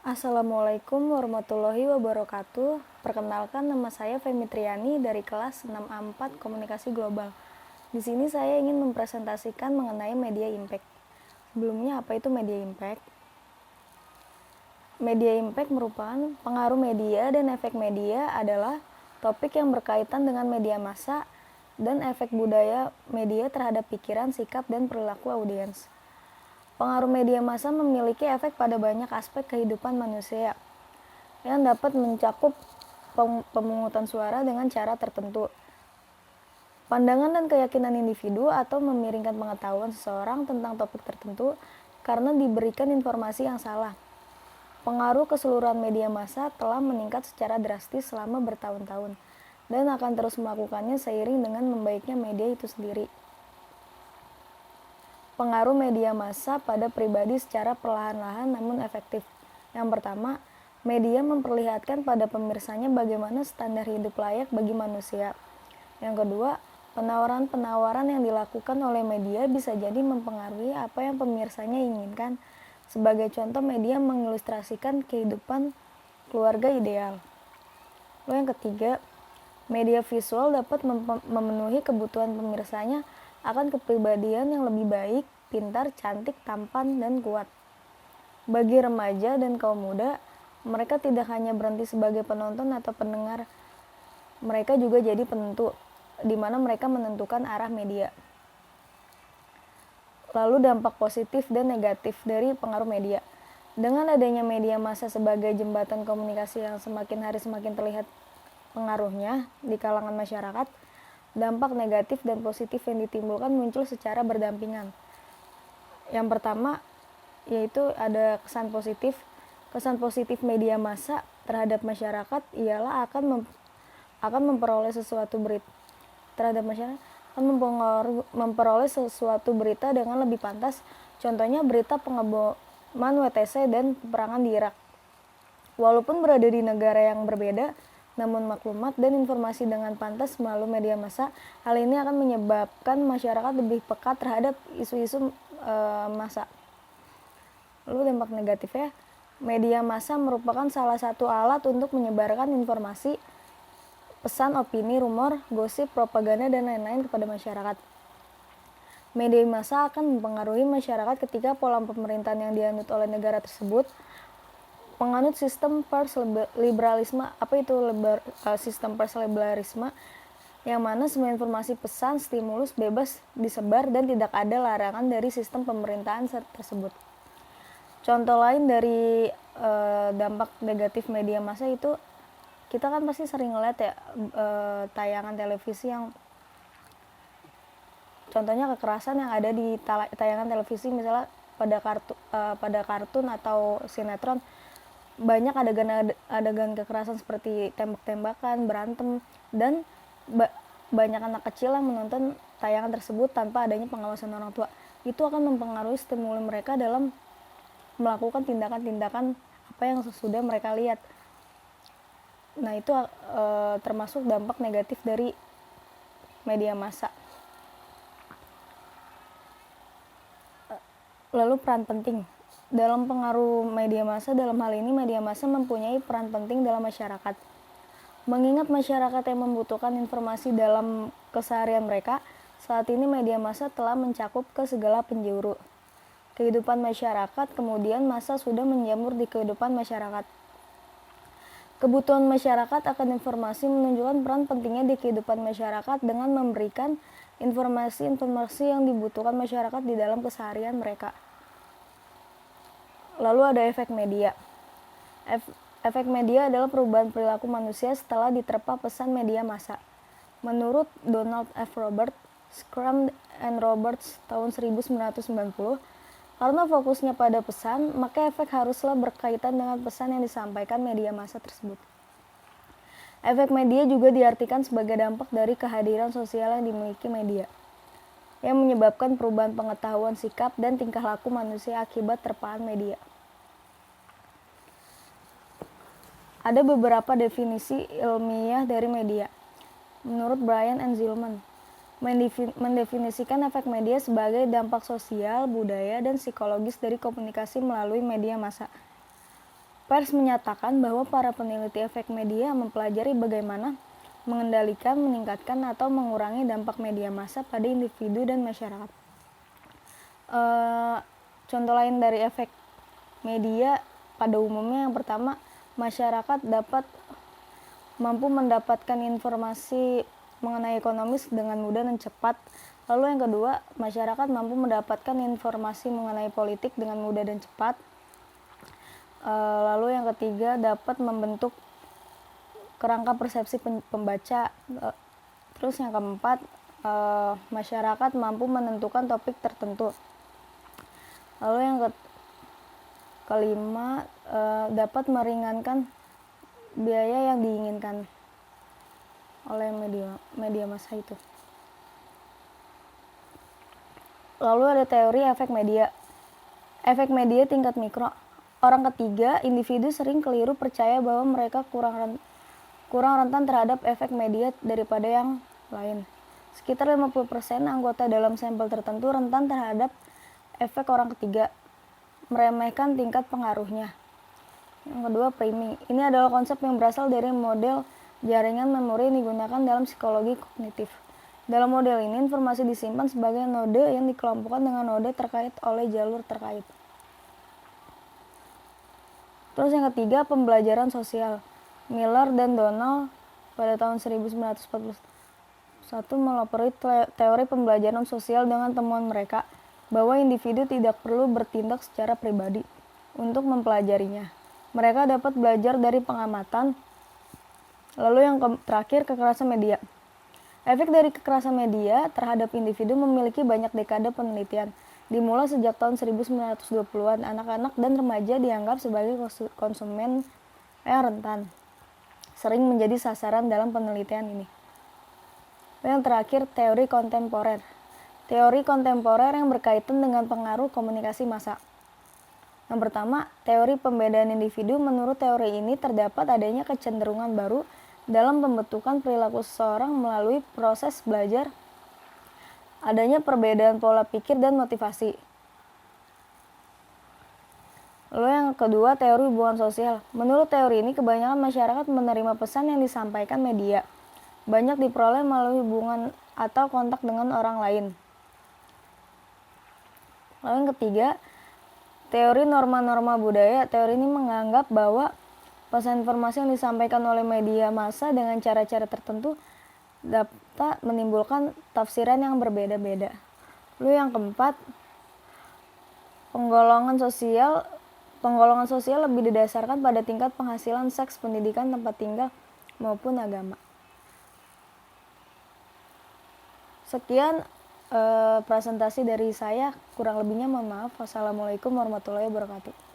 Assalamualaikum warahmatullahi wabarakatuh. Perkenalkan, nama saya Femi Triani dari kelas 6A4 Komunikasi Global. Di sini saya ingin mempresentasikan mengenai media impact. Sebelumnya, apa itu media impact? Media impact merupakan pengaruh media dan efek media adalah topik yang berkaitan dengan media massa dan efek budaya media terhadap pikiran, sikap, dan perilaku audiens. Pengaruh media massa memiliki efek pada banyak aspek kehidupan manusia yang dapat mencakup pemungutan suara dengan cara tertentu, pandangan dan keyakinan individu, atau memiringkan pengetahuan seseorang tentang topik tertentu karena diberikan informasi yang salah. Pengaruh keseluruhan media massa telah meningkat secara drastis selama bertahun-tahun dan akan terus melakukannya seiring dengan membaiknya media itu sendiri. Pengaruh media massa pada pribadi secara perlahan-lahan namun efektif. Yang pertama, media memperlihatkan pada pemirsanya bagaimana standar hidup layak bagi manusia. Yang kedua, penawaran-penawaran yang dilakukan oleh media bisa jadi mempengaruhi apa yang pemirsanya inginkan. Sebagai contoh, media mengilustrasikan kehidupan keluarga ideal. Lalu yang ketiga, media visual dapat memenuhi kebutuhan pemirsanya akan kepribadian yang lebih baik, pintar, cantik, tampan, dan kuat. Bagi remaja dan kaum muda, mereka tidak hanya berhenti sebagai penonton atau pendengar, mereka juga jadi penentu, di mana mereka menentukan arah media. Lalu dampak positif dan negatif dari pengaruh media. Dengan adanya media massa sebagai jembatan komunikasi yang semakin hari semakin terlihat pengaruhnya di kalangan masyarakat, dampak negatif dan positif yang ditimbulkan muncul secara berdampingan. Yang pertama, yaitu ada kesan positif. Kesan positif media massa terhadap masyarakat ialah akan memperoleh sesuatu berita terhadap masyarakat akan memperoleh sesuatu berita dengan lebih pantas. Contohnya berita pengeboman WTC dan peperangan di Irak. Walaupun berada di negara yang berbeda, namun maklumat dan informasi dengan pantas melalui media massa, hal ini akan menyebabkan masyarakat lebih peka terhadap isu-isu massa. Lalu dampak negatifnya, media massa merupakan salah satu alat untuk menyebarkan informasi, pesan, opini, rumor, gosip, propaganda, dan lain-lain kepada masyarakat. Media massa akan mempengaruhi masyarakat ketika pola pemerintahan yang dianut oleh negara tersebut menganut sistem pers liberalisme. Apa itu sistem pers liberalisme? Yang mana semua informasi, pesan, stimulus bebas disebar dan tidak ada larangan dari sistem pemerintahan tersebut. Contoh lain dari dampak negatif media massa itu, kita kan pasti sering ngeliat ya tayangan televisi yang contohnya kekerasan yang ada di tayangan televisi, misalnya pada kartun atau sinetron, banyak adegan kekerasan seperti tembak-tembakan, berantem, dan banyak anak kecil yang menonton tayangan tersebut tanpa adanya pengawasan orang tua. Itu akan mempengaruhi stimuli mereka dalam melakukan tindakan-tindakan apa yang sudah mereka lihat. Nah, itu termasuk dampak negatif dari media massa. Lalu peran penting dalam pengaruh media massa. Dalam hal ini, media massa mempunyai peran penting dalam masyarakat. Mengingat masyarakat yang membutuhkan informasi dalam keseharian mereka, saat ini media massa telah mencakup ke segala penjuru kehidupan masyarakat. Kemudian massa sudah menjamur di kehidupan masyarakat. Kebutuhan masyarakat akan informasi menunjukkan peran pentingnya di kehidupan masyarakat dengan memberikan informasi-informasi yang dibutuhkan masyarakat di dalam keseharian mereka. Lalu ada efek media. Efek media adalah perubahan perilaku manusia setelah diterpa pesan media massa. Menurut Donald F. Roberts, Scrum and Roberts tahun 1990, karena fokusnya pada pesan, maka efek haruslah berkaitan dengan pesan yang disampaikan media massa tersebut. Efek media juga diartikan sebagai dampak dari kehadiran sosial yang dimiliki media, yang menyebabkan perubahan pengetahuan, sikap, dan tingkah laku manusia akibat terpaan media. Ada beberapa definisi ilmiah dari media. Menurut Brian and Zillman, mendefinisikan efek media sebagai dampak sosial, budaya, dan psikologis dari komunikasi melalui media massa. Pers menyatakan bahwa para peneliti efek media mempelajari bagaimana mengendalikan, meningkatkan, atau mengurangi dampak media massa pada individu dan masyarakat. Contoh lain dari efek media pada umumnya, yang pertama, masyarakat dapat mampu mendapatkan informasi mengenai ekonomis dengan mudah dan cepat. Lalu yang kedua, masyarakat mampu mendapatkan informasi mengenai politik dengan mudah dan cepat. Lalu yang ketiga, dapat membentuk kerangka persepsi pembaca. Terus yang keempat, masyarakat mampu menentukan topik tertentu. Lalu yang kelima, dapat meringankan biaya yang diinginkan oleh media massa itu. Lalu ada teori efek media. Efek media tingkat mikro. Orang ketiga, individu sering keliru percaya bahwa mereka kurang rentan terhadap efek media daripada yang lain. Sekitar 50% anggota dalam sampel tertentu rentan terhadap efek orang ketiga, meremehkan tingkat pengaruhnya. Yang kedua, priming. Ini adalah konsep yang berasal dari model jaringan memori yang digunakan dalam psikologi kognitif. Dalam model ini, informasi disimpan sebagai node yang dikelompokkan dengan node terkait oleh jalur terkait. Terus yang ketiga, pembelajaran sosial. Miller dan Donald pada tahun 1941 melapori teori pembelajaran sosial dengan temuan mereka bahwa individu tidak perlu bertindak secara pribadi untuk mempelajarinya. Mereka dapat belajar dari pengamatan. Lalu yang terakhir, kekerasan media. Efek dari kekerasan media terhadap individu memiliki banyak dekade penelitian. Dimulai sejak tahun 1920-an, anak-anak dan remaja dianggap sebagai konsumen yang rentan, sering menjadi sasaran dalam penelitian ini. Yang terakhir, teori kontemporer. Teori kontemporer yang berkaitan dengan pengaruh komunikasi massa. Yang pertama, teori pembedaan individu. Menurut teori ini terdapat adanya kecenderungan baru dalam pembentukan perilaku seseorang melalui proses belajar, adanya perbedaan pola pikir dan motivasi. Lalu yang kedua, teori hubungan sosial. Menurut teori ini, kebanyakan masyarakat menerima pesan yang disampaikan media. Banyak diperoleh melalui hubungan atau kontak dengan orang lain. Lalu yang ketiga, teori norma-norma budaya. Teori ini menganggap bahwa pesan informasi yang disampaikan oleh media massa dengan cara-cara tertentu dapat menimbulkan tafsiran yang berbeda-beda. Lalu yang keempat, penggolongan sosial lebih didasarkan pada tingkat penghasilan, seks, pendidikan, tempat tinggal, maupun agama. Sekian presentasi dari saya, kurang lebihnya mohon maaf. Wassalamualaikum warahmatullahi wabarakatuh.